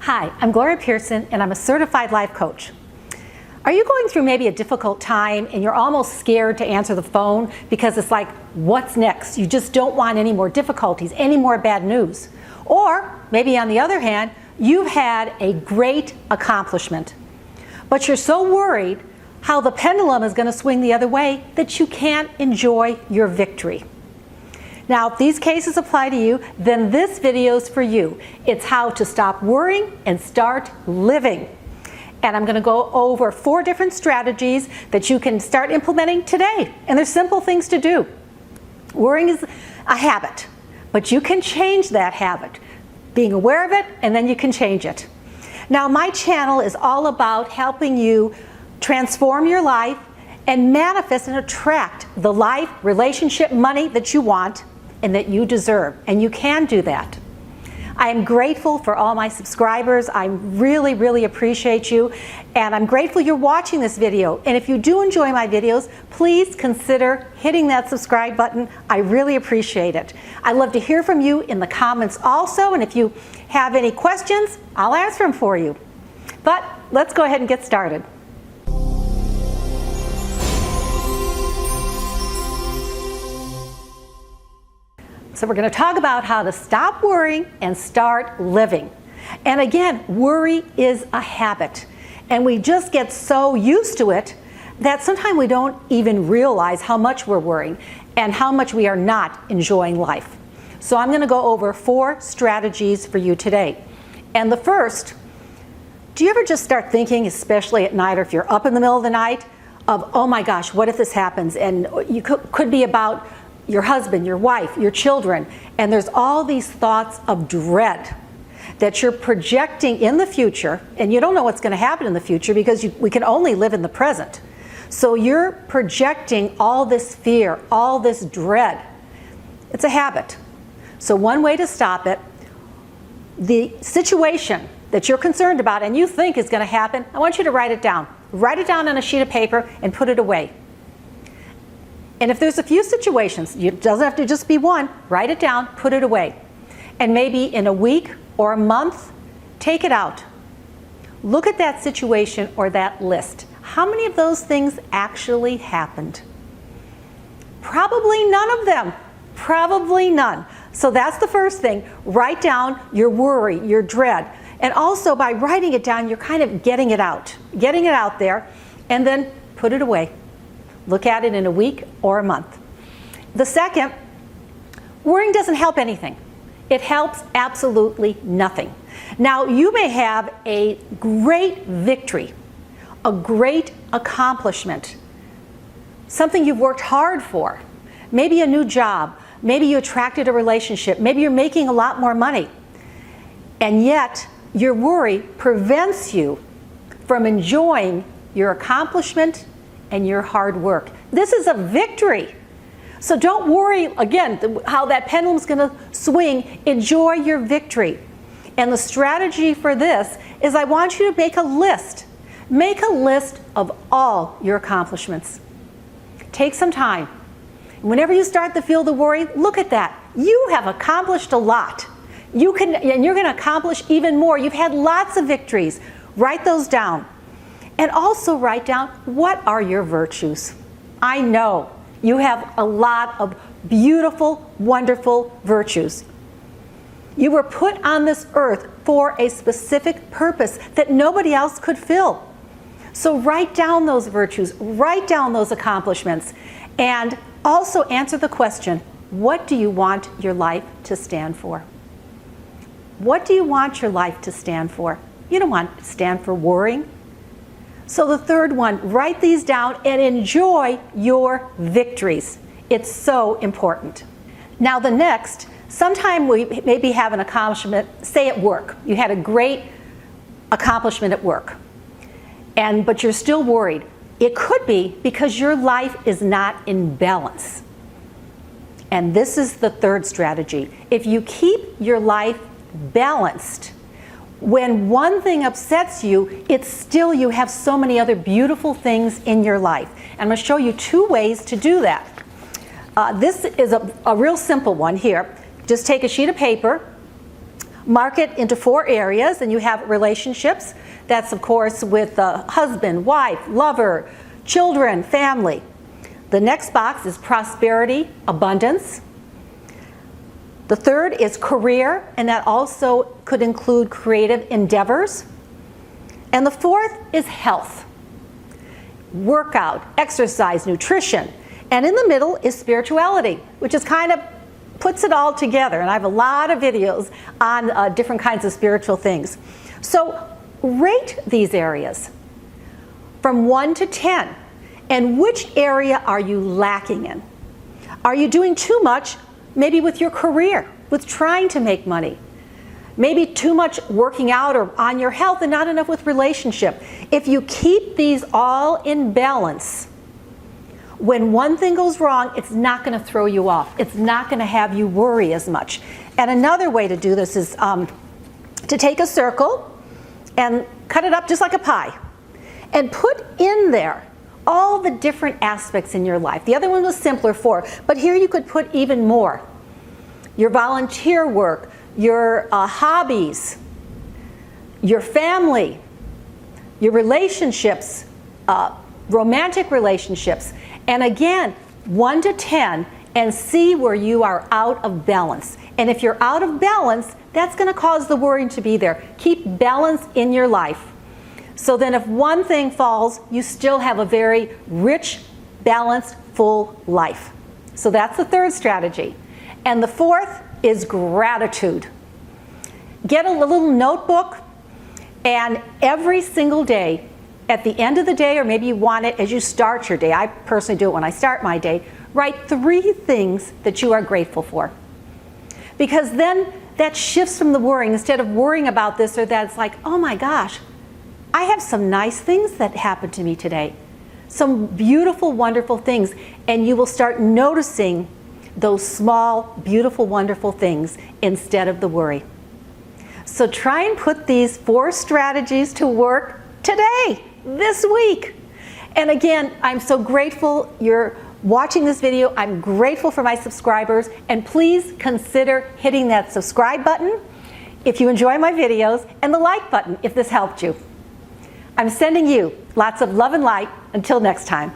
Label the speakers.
Speaker 1: Hi, I'm Gloria Pierson, and I'm a certified life coach. Are you going through maybe a difficult time and you're almost scared to answer the phone because it's like, what's next? You just don't want any more difficulties, any more bad news. Or maybe on the other hand, you've had a great accomplishment, but you're so worried how the pendulum is going to swing the other way that you can't enjoy your victory. Now, if these cases apply to you, then this video is for you. It's how to stop worrying and start living. And I'm going to go over 4 different strategies that you can start implementing today. And they're simple things to do. Worrying is a habit, but you can change that habit. Being aware of it, and then you can change it. Now, my channel is all about helping you transform your life and manifest and attract the life, relationship, money that you want and that you deserve. And you can do that. I am grateful for all my subscribers. I really, really appreciate you. And I'm grateful you're watching this video. And if you do enjoy my videos, please consider hitting that subscribe button. I really appreciate it. I'd love to hear from you in the comments also. And if you have any questions, I'll answer them for you. But let's go ahead and get started. So we're going to talk about how to stop worrying and start living. And again, worry is a habit. And we just get so used to it that sometimes we don't even realize how much we're worrying and how much we are not enjoying life. So I'm going to go over 4 strategies for you today. And the first, do you ever just start thinking, especially at night or if you're up in the middle of the night, of, oh my gosh, what if this happens? And you could be about your husband, your wife, your children, and there's all these thoughts of dread that you're projecting in the future, and you don't know what's going to happen in the future because we can only live in the present. So you're projecting all this fear, all this dread. It's a habit. So one way to stop it, the situation that you're concerned about and you think is going to happen, I want you to write it down. Write it down on a sheet of paper and put it away. And if there's a few situations, it doesn't have to just be one, write it down, put it away. And maybe in a week or a month, take it out. Look at that situation or that list. How many of those things actually happened? Probably none of them. Probably none. So that's the first thing. Write down your worry, your dread. And also by writing it down, you're kind of getting it out there, and then put it away. Look at it in a week or a month. The second, worrying doesn't help anything. It helps absolutely nothing. Now, you may have a great victory, a great accomplishment, something you've worked hard for, maybe a new job, maybe you attracted a relationship, maybe you're making a lot more money, and yet your worry prevents you from enjoying your accomplishment and your hard work. This is a victory. So don't worry, again, how that pendulum's going to swing. Enjoy your victory. And the strategy for this is I want you to make a list. Make a list of all your accomplishments. Take some time. Whenever you start to feel the worry, look at that. You have accomplished a lot. And you're going to accomplish even more. You've had lots of victories. Write those down. And also write down, what are your virtues? I know you have a lot of beautiful, wonderful virtues. You were put on this earth for a specific purpose that nobody else could fill. So write down those virtues, write down those accomplishments, and also answer the question, what do you want your life to stand for? What do you want your life to stand for? You don't want to stand for worrying. So the third one, write these down and enjoy your victories. It's so important. Now the next, sometime we maybe have an accomplishment, say at work. You had a great accomplishment at work, but you're still worried. It could be because your life is not in balance. And this is the third strategy. If you keep your life balanced, when one thing upsets you, it's still you have so many other beautiful things in your life. And I'm going to show you 2 ways to do that. This is a real simple one here. Just take a sheet of paper, mark it into 4 areas, and you have relationships. That's, of course, with the husband, wife, lover, children, family. The next box is prosperity, abundance. The third is career, and that also could include creative endeavors. And the fourth is health, workout, exercise, nutrition. And in the middle is spirituality, which is kind of puts it all together. And I have a lot of videos on different kinds of spiritual things. So rate these areas from 1 to 10. And which area are you lacking in? Are you doing too much, maybe with your career, with trying to make money? Maybe too much working out or on your health and not enough with relationship. If you keep these all in balance, when one thing goes wrong, it's not going to throw you off. It's not going to have you worry as much. And another way to do this is to take a circle and cut it up just like a pie and put in there all the different aspects in your life. The other one was simpler, 4, but here you could put even more. Your volunteer work, your hobbies, your family, your relationships, romantic relationships, and again, 1 to 10, and see where you are out of balance. And if you're out of balance, that's going to cause the worrying to be there. Keep balance in your life. So then if one thing falls, you still have a very rich, balanced, full life. So that's the third strategy. And the fourth is gratitude. Get a little notebook, and every single day, at the end of the day, or maybe you want it as you start your day, I personally do it when I start my day, write 3 things that you are grateful for. Because then that shifts from the worrying. Instead of worrying about this or that, it's like, oh my gosh, I have some nice things that happened to me today. Some beautiful, wonderful things. And you will start noticing those small, beautiful, wonderful things instead of the worry. So try and put these 4 strategies to work today, this week. And again, I'm so grateful you're watching this video. I'm grateful for my subscribers. And please consider hitting that subscribe button if you enjoy my videos, and the like button if this helped you. I'm sending you lots of love and light. Until next time.